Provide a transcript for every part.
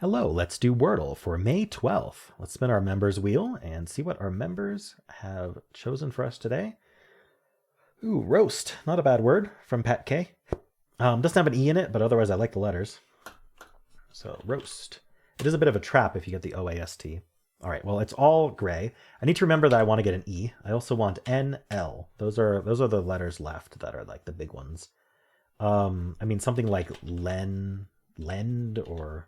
Hello, let's do Wordle for May 12th. Let's spin our members wheel and see what our members have chosen for us today. Ooh, roast. Not a bad word from Pat K. Doesn't have an E in it, but otherwise I like the letters. So, roast. It is a bit of a trap if you get the OAST. All right, well, it's all gray. I need to remember that I want to get an E. I also want N, L. Those are the letters left that are like the big ones. I mean, something like lend, or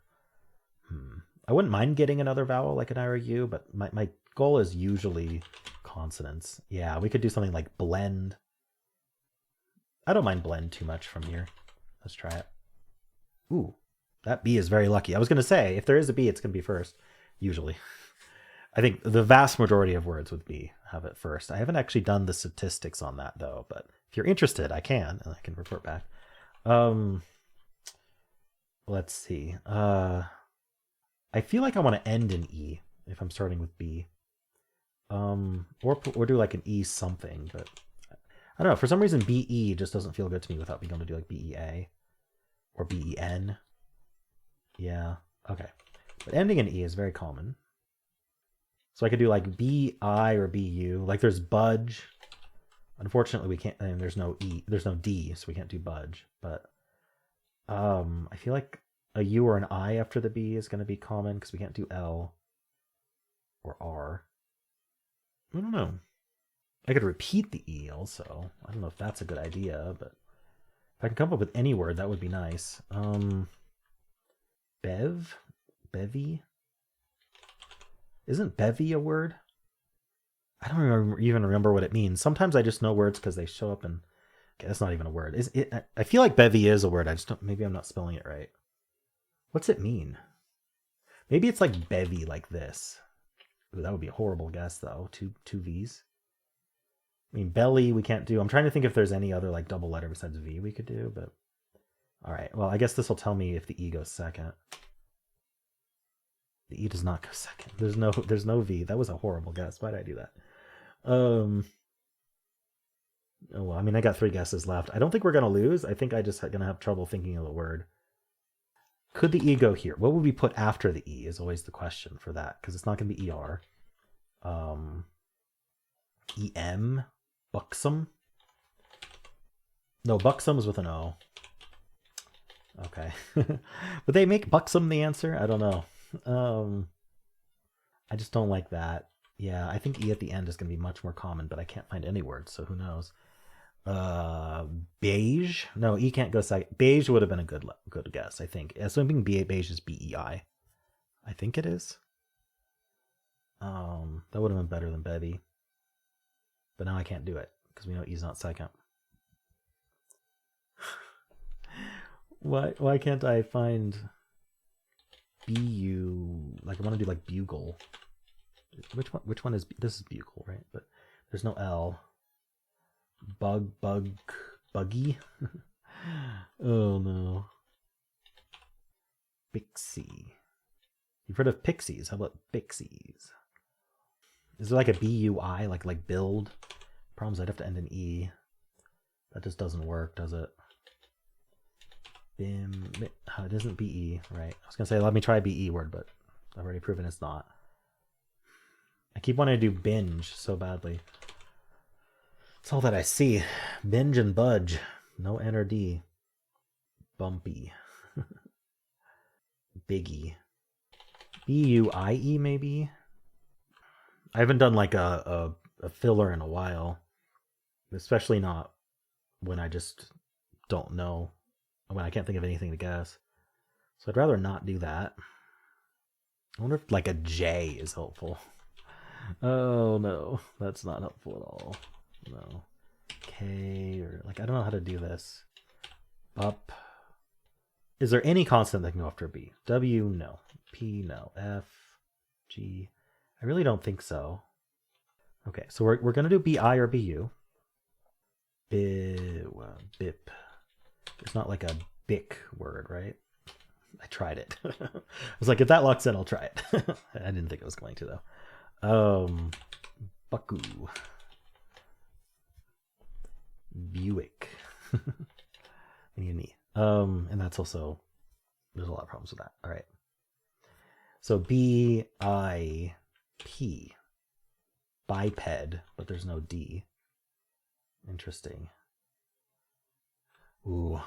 I wouldn't mind getting another vowel like an I or U, but my goal is usually consonants. Yeah, we could do something like blend. I don't mind blend too much from here. Let's try it. Ooh, that B is very lucky. I was going to say, if there is a B, it's going to be first, usually. I think the vast majority of words with B have it first. I haven't actually done the statistics on that, though, but if you're interested, I can, and I can report back. Let's see. I feel like I want to end in E if I'm starting with B. Or do like an E something, but I don't know. For some reason, BE just doesn't feel good to me without being able to do like BEA or BEN. Yeah, okay. But ending in E is very common. So I could do like BI or BU. Like there's budge. Unfortunately, we can't, and there's no E, there's no D, so we can't do budge. But I feel like a U or an I after the B is going to be common because we can't do L or R. I don't know. I could repeat the E also. I don't know if that's a good idea, but if I can come up with any word, that would be nice. Bev? Bevy? Isn't bevy a word? I don't even remember what it means. Sometimes I just know words because they show up in. Okay, that's not even a word. Is it? I feel like bevy is a word. I just don't. Maybe I'm not spelling it right. What's it mean? Maybe it's like bevy, like this. Ooh, that would be a horrible guess, though. Two V's. I mean, belly we can't do. I'm trying to think if there's any other like double letter besides V we could do, but all right. Well, I guess this will tell me if the E goes second. The E does not go second. There's no V. That was a horrible guess. Why did I do that? Oh well, I mean, I got 3 guesses left. I don't think we're gonna lose. I think I just gonna have trouble thinking of the word. Could the E go here? What would we put after the E is always the question for that, because it's not gonna be ER. EM, buxom. No, buxom's with an O. Okay. Would they make buxom the answer? I don't know. I just don't like that. Yeah, I think E at the end is going to be much more common, but I can't find any words, so who knows? Beige? No, E can't go second. Beige would have been a good guess, I think. Assuming beige is BEI. I think it is. That would have been better than Bevy. But now I can't do it because we know E's not second. Why can't I find BU? Like I want to do like bugle. Which one is this? Is bugle, right? But there's no L. Buggy. Oh no. Pixie. You've heard of pixies? How about pixies? Is there like a BUI, like build? Problems I'd have to end in E. That just doesn't work, does it? Bim. It isn't BE, right? I was gonna say let me try a BE word, but I've already proven it's not. I keep wanting to do binge so badly. It's all that I see. Binge and budge. No N or D. Bumpy. Biggie. BUIE maybe? I haven't done like a filler in a while. Especially not when I just don't know. When I can't think of anything to guess. So I'd rather not do that. I wonder if like a J is helpful. Oh no, that's not helpful at all. No. K or like I don't know how to do this. Up. Is there any consonant that can go after B? W, no. P, no. F, G. I really don't think so. Okay, so we're gonna do BI or BU. Bip. There's not like a bic word, right? I tried it. I was like, if that locks in, I'll try it. I didn't think it was going to though. Bucku. Buick. And that's also, there's a lot of problems with that. All right. So B-I-P. Biped, but there's no D. Interesting. Ooh.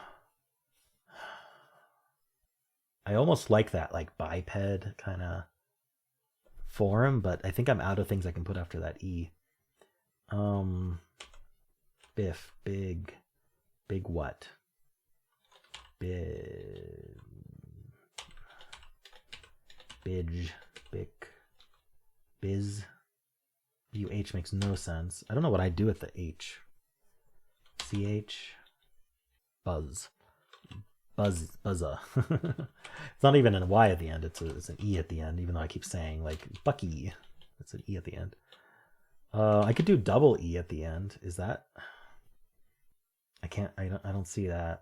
I almost like that, like biped kind of form, but I think I'm out of things I can put after that E. Biff, big what? Big, bidge, bick, biz. UH makes no sense. I don't know what I do with the H. CH, buzz. Buzza. It's not even a Y at the end. It's an E at the end, even though I keep saying like Bucky. It's an E at the end. I could do double E at the end. Is that? I can't. I don't see that.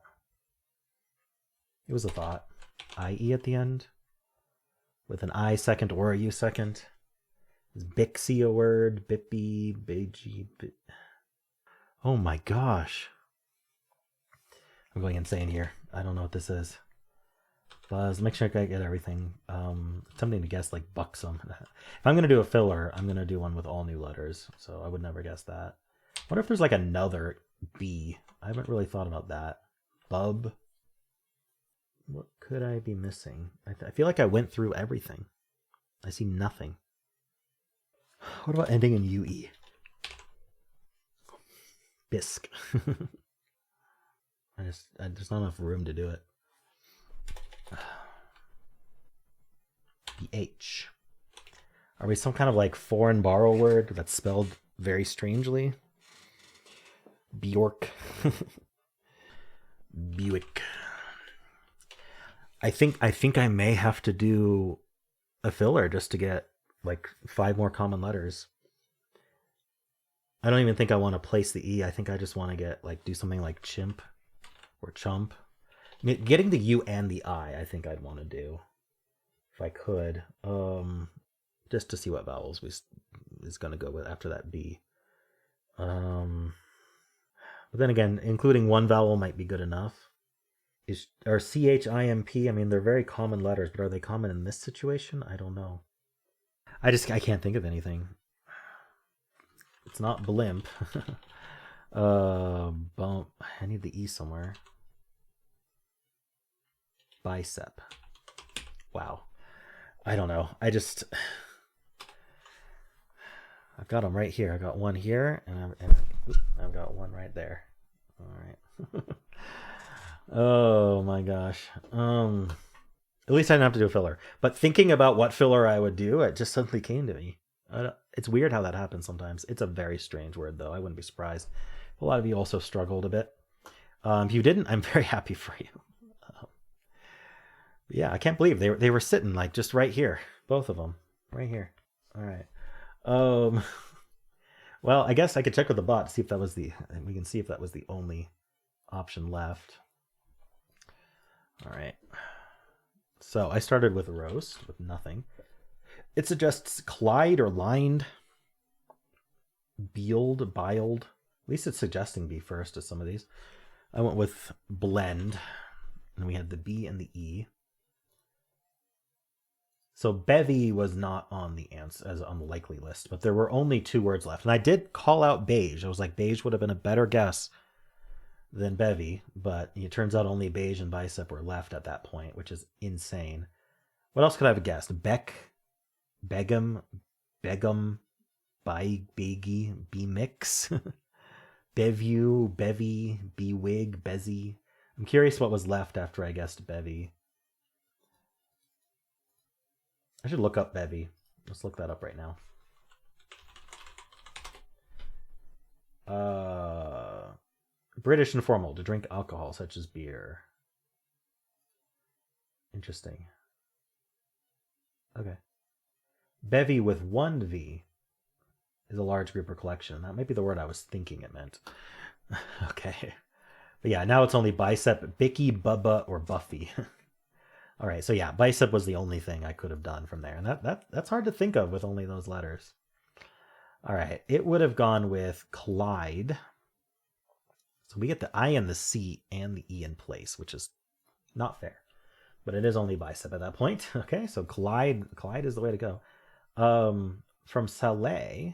It was a thought. IE at the end, with an I second or a U second. Is Bixie a word? Bippy, Beiji. Oh my gosh. I'm going insane here. I don't know what this is. Buzz. Make sure I get everything. Something to guess like buxom. If I'm going to do a filler, I'm going to do one with all new letters. So I would never guess that. I wonder if there's like another B. I haven't really thought about that. Bub. What could I be missing? I feel like I went through everything. I see nothing. What about ending in UE? Bisque. There's not enough room to do it. BH. Are we some kind of like foreign borrow word that's spelled very strangely? Bjork. Buick. I think I may have to do a filler just to get like 5 more common letters. I don't even think I want to place the E. I think I just want to get like do something like chimp or chump. Getting the U and the I think I'd want to do if I could. Just to see what vowels is going to go with after that B. But then again, including one vowel might be good enough. Or CHIMP, I mean, they're very common letters, but are they common in this situation? I don't know. I can't think of anything. It's not blimp. Bump. I need the E somewhere. Bicep. Wow. I don't know. I've got them right here. I got one here, and I've got one right there. All right. Oh my gosh. At least I didn't have to do a filler. But thinking about what filler I would do, it just suddenly came to me. It's weird how that happens sometimes. It's a very strange word, though. I wouldn't be surprised. A lot of you also struggled a bit. If you didn't, I'm very happy for you. Yeah, I can't believe they were sitting like just right here, both of them, right here. All right. Well, I guess I could check with the bot to see if that was we can see if that was the only option left. All right. So I started with roast with nothing. It suggests Clyde or lined, biled. At least it's suggesting B first to some of these. I went with blend, and we had the B and the E. So bevy was not on the on the likely list, but there were only 2 words left. And I did call out beige. I was like, beige would have been a better guess than bevy, but it turns out only beige and bicep were left at that point, which is insane. What else could I have guessed? Begum, Beggy, B-mix, Bevu, Bevy, B-wig, Bezzy. I'm curious what was left after I guessed bevy. I should look up bevy. Let's look that up right now. British informal, to drink alcohol such as beer. Interesting. Okay. Bevy with 1 V is a large group or collection. That might be the word I was thinking it meant. Okay. But yeah, now it's only bicep, Bicky, Bubba, or Buffy. All right, so yeah, bicep was the only thing I could have done from there. And that's hard to think of with only those letters. All right, it would have gone with Clyde. So we get the I and the C and the E in place, which is not fair. but it is only bicep at that point. Okay, so collide is the way to go. From Saleh,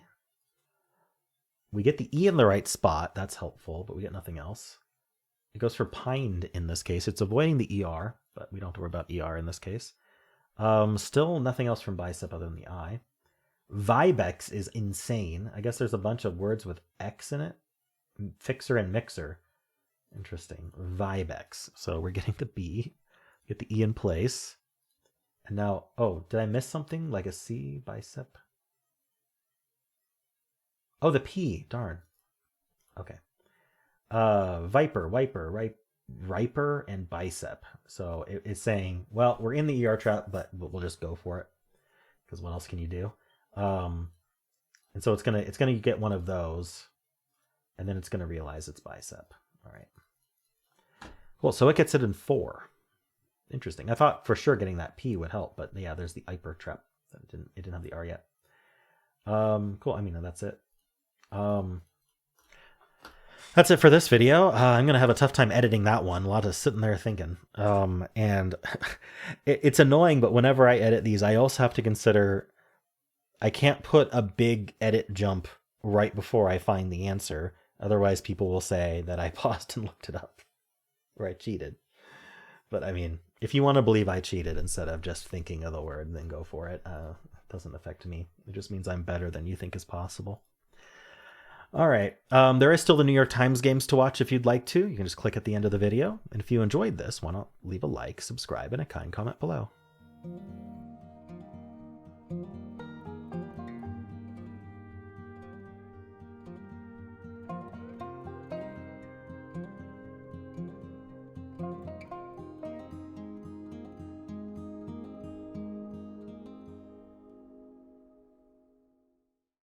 we get the E in the right spot. That's helpful, but we get nothing else. It goes for pined in this case. It's avoiding the ER, but we don't have to worry about ER in this case. Still nothing else from bicep other than the I. Vibex is insane. I guess there's a bunch of words with X in it. Fixer and mixer. Interesting. Vibex. So we're getting the B. Get the E in place. And now, oh, did I miss something? Like a C, bicep? Oh, the P. Darn. Okay. Viper, wiper, riper, and bicep. So it's saying, well, we're in the ER trap, but we'll just go for it. Because what else can you do? And so it's gonna get one of those, and then it's gonna realize it's bicep. All right. Cool. So it gets it in 4. Interesting. I thought for sure getting that P would help, but yeah, there's the hyper trap. It didn't have the R yet. Cool. I mean, that's it. That's it for this video. I'm going to have a tough time editing that one. A lot of sitting there thinking. And it's annoying, but whenever I edit these, I also have to consider I can't put a big edit jump right before I find the answer. Otherwise, people will say that I paused and looked it up or I cheated. But I mean, if you want to believe I cheated instead of just thinking of the word, then go for it. It doesn't affect me. It just means I'm better than you think is possible. All right. There is still the New York Times games to watch if you'd like to. You can just click at the end of the video. And if you enjoyed this, why not leave a like, subscribe, and a kind comment below.